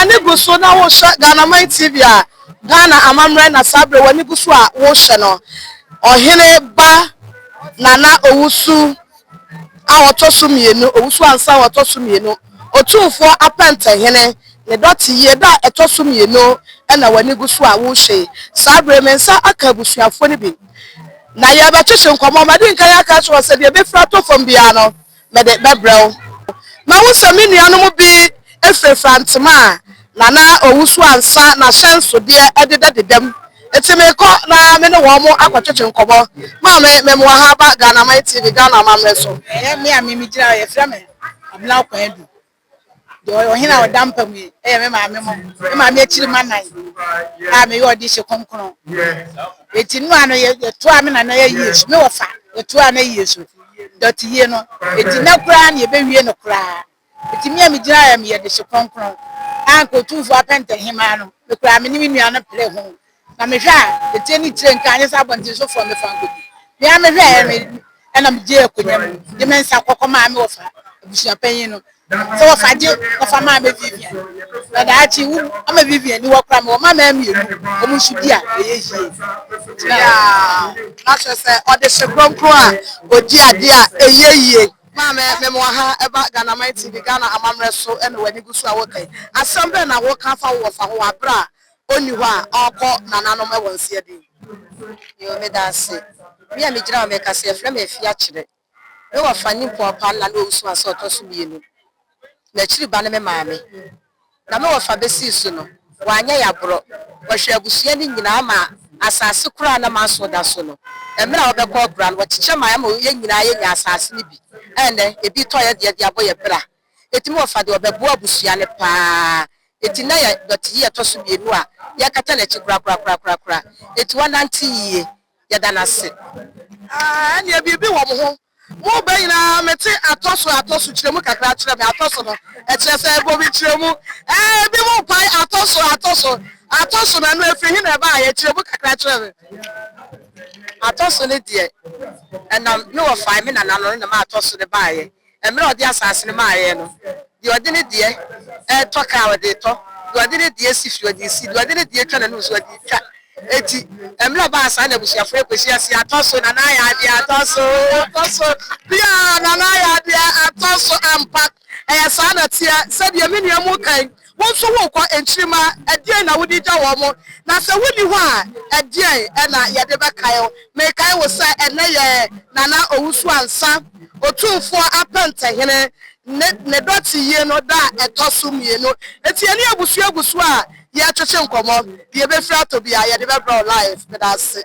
wani guso na wo hwe Ghana Man TV a Ghana amamre na sabre wani guso a wo hwe no Oheneba Nana Owusu Awotosumyenu Owusu Ansah Awotosumyenu Otumfour Apenten Hene ne Doteyie da etosumyenu na wani guso a wo hwe sabre mensa aka busuafo ne bi na ye ba twehwe nkomo made nkan aka so se de be fra to fam bia no me de bebrel na wo se me nuanom bi efrefrantema Nana Owusu Ansah na hyenso de edededem etimeko na me ne wo mo akwatwetwe nkomo ma me mo ha ba Ghana Man TV Ghana amamre so me amimi gira ye fra me abla kwandu do ohina odampa mu me maame mo me maame akiri manan a me yo di hye konkron eti nu ano ye to ame na ye yesu me wofa ye to ana yesu Doteyie no eti na kura na ye bewie no kura eti me gira ya me ye di hye konkron anko Otumfour Apenten Hene no me kura me ni nua no ple ho na me hwa eti ni tire nka anya sabonti so fo me fanko me ame hwa me ena me je akonyam de me nsa kokoma me wofa abusia panyin no so wofa je wofa ma me Vivian na da chi wu ama Vivian ni wokra me wo ma ma mi enu o mu sudi a eyehie ya na so se ode hye kronkro a odi ade a eyehie ma me mo ha eba Ghana Man TV Ghana amamre so ena wani guso a wokai asambe na wo ka fa wo fa ho abra oni ho a okọ nananom e wonse ade yo me da se mi a me gira me ka se fra me fi a kire me wo fa ni popa na Owusu Ansah Otosumyenu na chiri ba na me maame na me wo fa besi su no wanya ya bro wo hwe abusua ni nyina ma asase kura na maso da so no emra obekọ bra no chiche ma ya ma ye nyina ye nya asase ni bi ene ebi to ye de aboye bra etimi wo fa de obebu abusua ne pa eti na ya Doteyie Otosumyenu a ya kata na chi kura eti wananti yie ya danase ene bibi wo mo ho mo ba nyina mete atoso kiremu kakra kire me atoso no e kire se ebo bi kiremu bi mo pai atoso na no efiri na ba ya kiremu kakra kire me atoso ne de na me wo fa me nananom na ma atoso ne ba ye emre odi asase ne ma ye no de odi ne de toka odi to de odi ne de sifi odi si de odi ne de twa na no so odi twa eti emre ba asa na busuafo ekosi ase atoso na na ya de atoso bia na na ya de atoso ampa sa na tia se de me nuamu kan won so wo kwa enchirima edie na wodi ja wo mo na se wodi ho a edie na ye de be kai me kai wo se ene ye Nana Owusu Ansah Otumfour Apenten Hene ne Doteyie no da etosumyenu eti eni abusu a ye twetwe nkomo de be fra to bia ye de be bro live me da se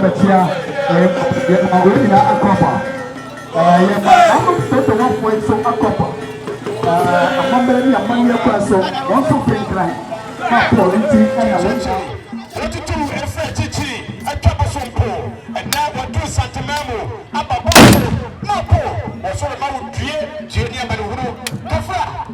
Batia, Marina Akopa. I'm going to one point so Akopa. A member of Mania Paso, one so free crime. Quality and a winter. What to do and fetch it, a troublesome and now what do Santamamo, Ababo, no poor, or sort of our dear, Junior Manuno, Kafra.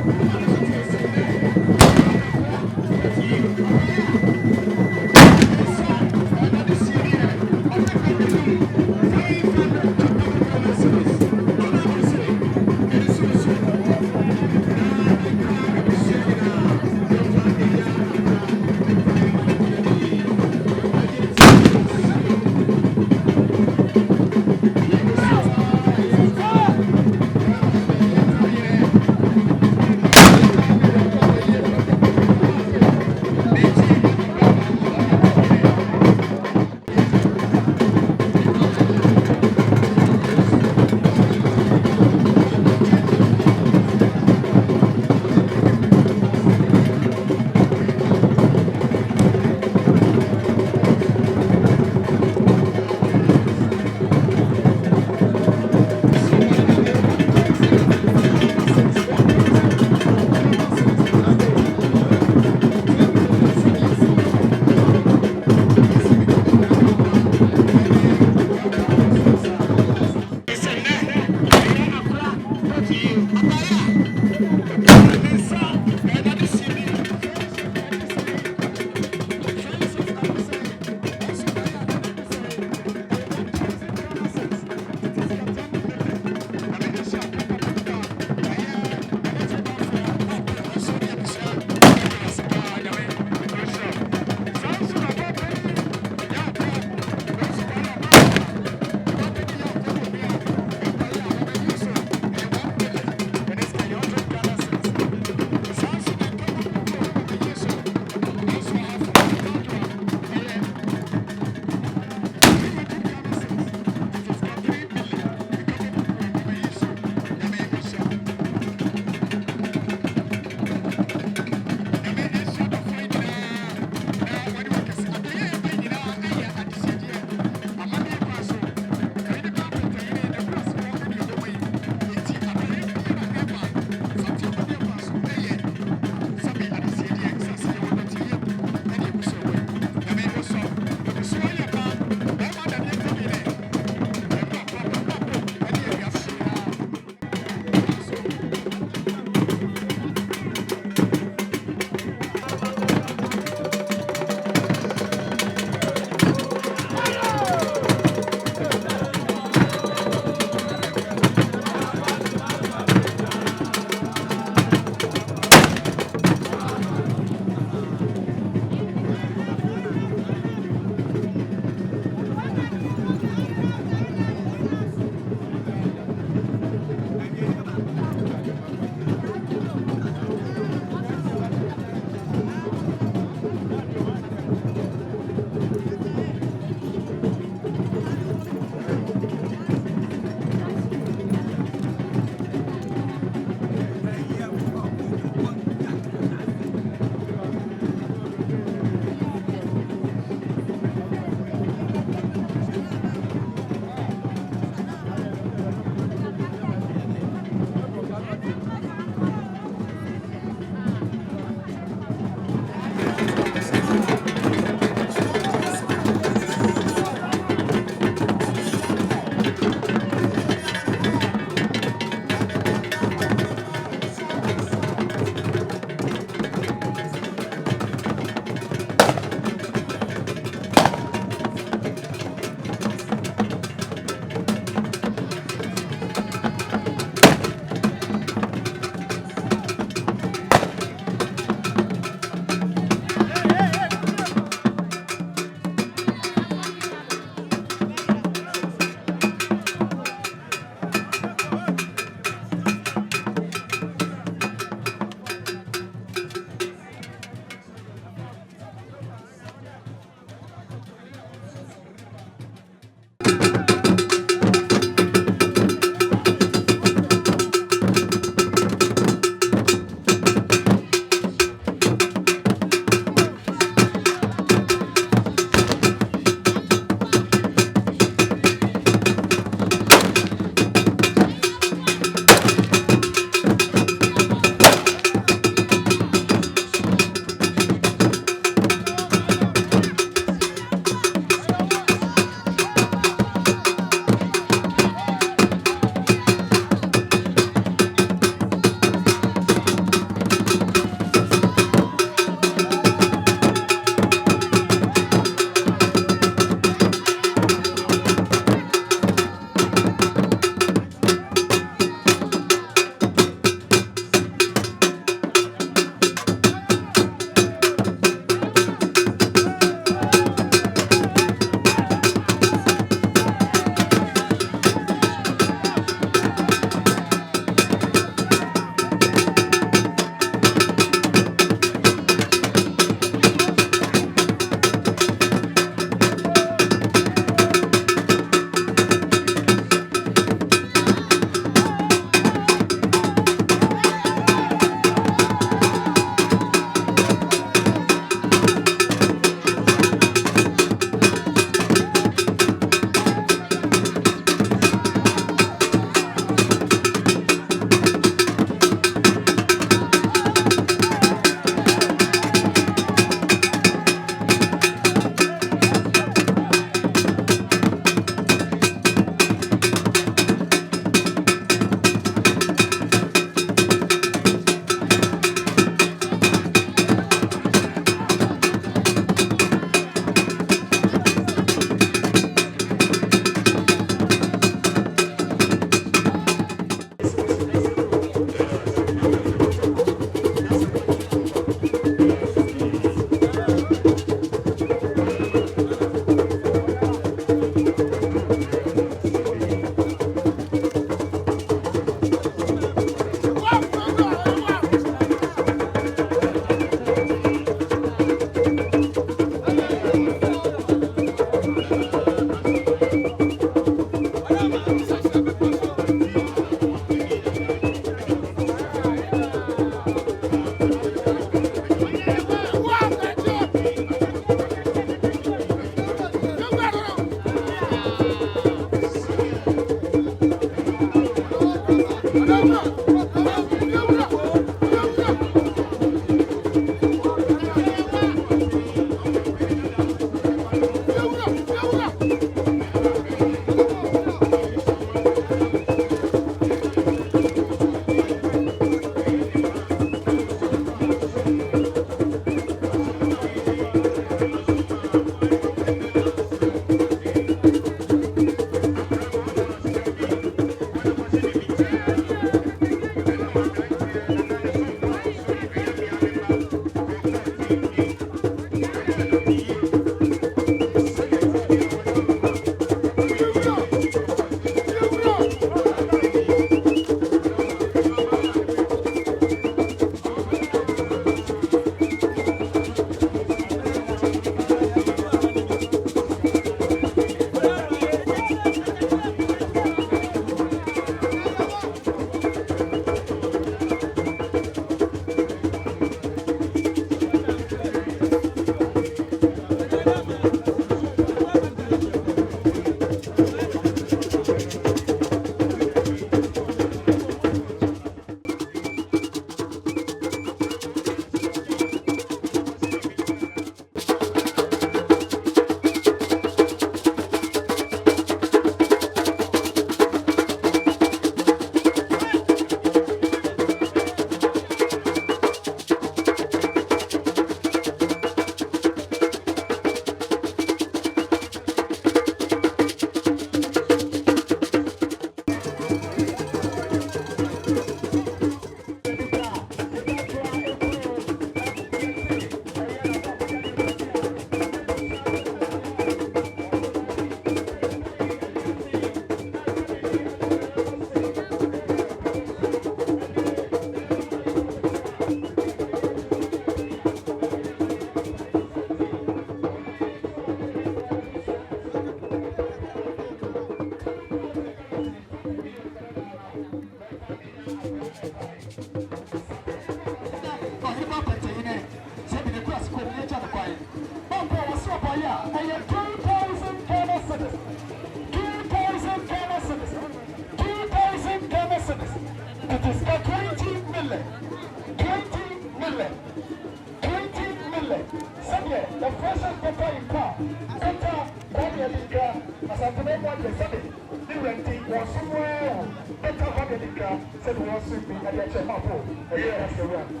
something more to say. Different thing was somewhere. Better than the car. Said was sweeping and yet a apple. A year has to run.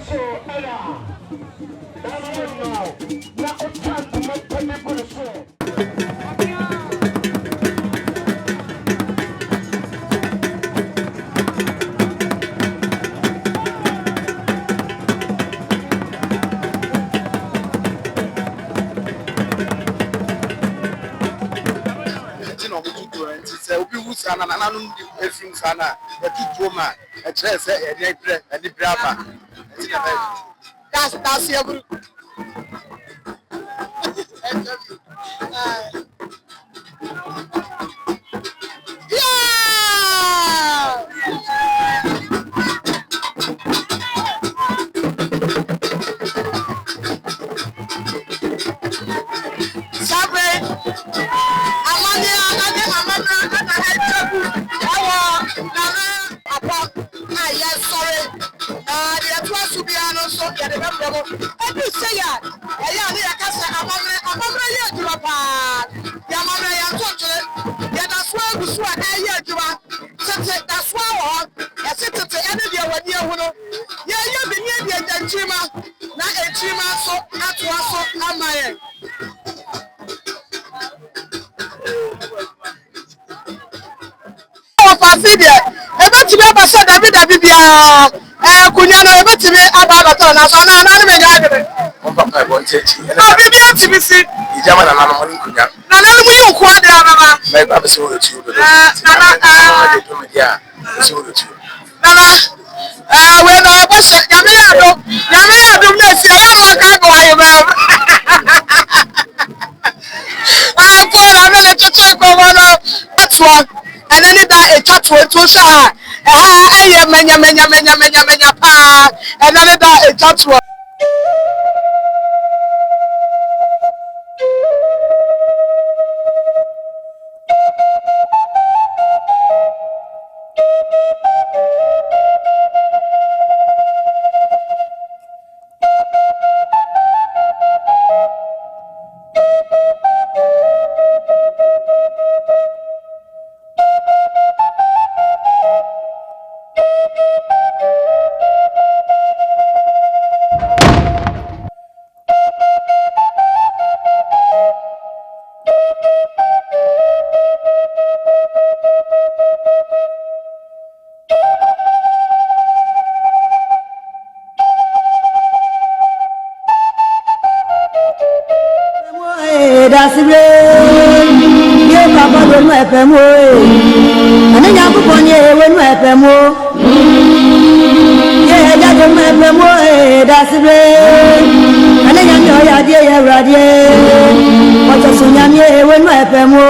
So, Ella. That's it now. Now it's time to make people show. Sana na nanu di efim sana etutuo ma e kire se e di brava that's your kunya na ebetimi ababa na so na me gaadere on papa bonchechi na bi bi timi si ijama na nanu mo kunya na nanu mu yi ko ade ababa na ba be so otu do na do media so otu na we na ba se nyame ya do na si ya ma ka go ayo ba ko na me le cheche ko mo no atwo anani da e chatwo to sha aye menya pa anani da e chatwo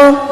What